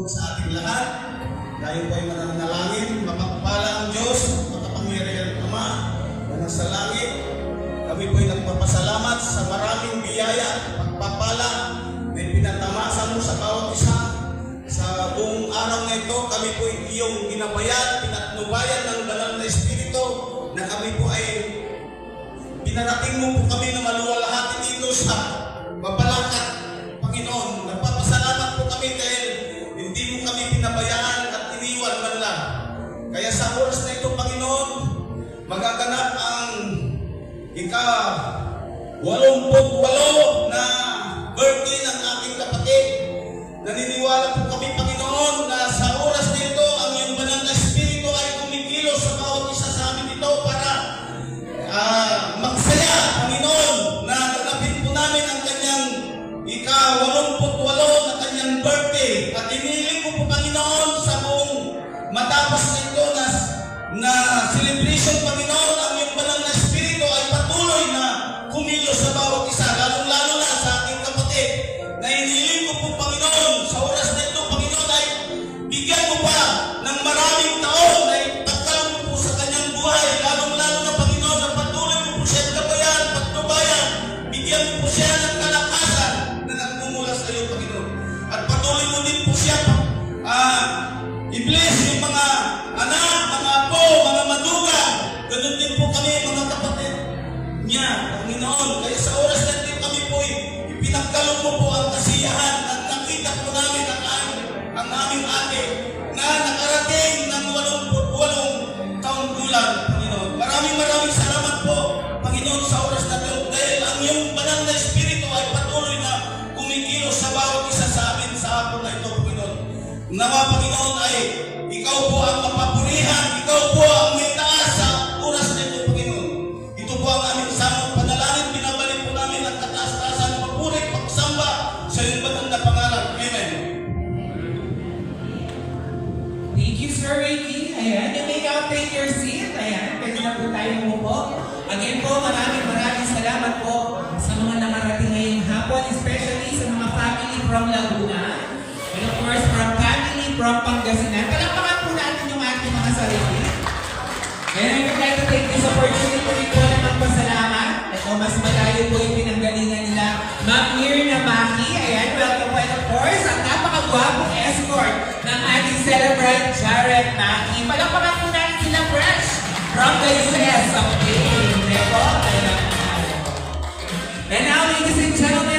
sa ating lahat. Tayo po ay mananalangin, mapagpala ang Diyos, makapangyarihan Ama na nasa langit. Kami po ay nagpapasalamat sa maraming biyaya, pagpapala na pinatamasan mo sa bawat isa. Sa buong araw na ito, kami po ay iyong ginabayan, pinatnubayan ng banal na Espiritu na kami po ay pinarating mo po kami na maluwalhati dito sa Babalakat, Panginoon. Nagpapasalamat po kami dahil hindi mo kami pinabayaan at iniwan man lang. Kaya sa oras na ito, Panginoon, magaganap ang ika-88 na birthday ng aking kapatid. Naniniwala po kami, Panginoon, na sa oras na ito, ang iyong banal na Espiritu ay kumikilos sa bawat isa sa amin ito para magsaya, Panginoon, na tanggapin po namin ang kanyang ika-88 na kanyang birthday. At iniling ko po, Panginoon, sa buong matapos na ito na celebration, Panginoon, ang iyong banal na Espiritu ay patuloy na kumilos sa bawat isa, lalong-lalo na sa aking kapatid. Na iniling ko po, Panginoon, sa oras na ito, Panginoon, ay bigyan mo pa ng maraming taon na ipagkal mo po sa kanyang buhay, lalong-lalo na, Panginoon, na patuloy mo po siya gabayan, patnubayan, bigyan mo po siya ng kalakasan na nagmumula sa iyo, Panginoon. At patuloy mo din po siya i-bless yung mga anak, mga apo, mga madugang. Ganun din po kami, mga kapatid niya, Panginoon. Kaya sa oras na ito kami po ipinagkalog mo po ang kasiyahan at nakita po namin ang aming ate na nakarating ng 88 taong gulang, Panginoon. Maraming salamat po, Panginoon, sa oras na ito dahil ang iyong banal na Espiritu ay patuloy na kumikilos sa bawat isa sa amin sa hapon na ito, Panginoon. Nawa, Panginoon, ay ikaw po ang mapapurihan, ikaw po ang may taas sa oras na ito, Panginoon. Ito po ang aming samang panalangin, binabalik po namin ang kataas-taasan, papuri, pagsamba sa iyong batang na pangalan. Amen. Thank you, Sir Ricky. Ayan, you may now take your seat. Ayan, pwede na po tayong umupo. Again po, maraming salamat po sa mga nakarating ngayong hapon, especially sa mga family from Laguna. And of course, from family from Pangasinan. Palakpakan po natin yung ating mga sarili. And I would like to take this opportunity po na magpasalamat. Ito, mas malayo po yung pinanggalingan nila. Ma'am Mirna Maki. Ayan, welcome po. And of course, ang napakagwapong escort ng ating celebrant, Jared Maki. Palakpakan po natin sila fresh from the US. Okay, Neko. And now, ladies and gentlemen,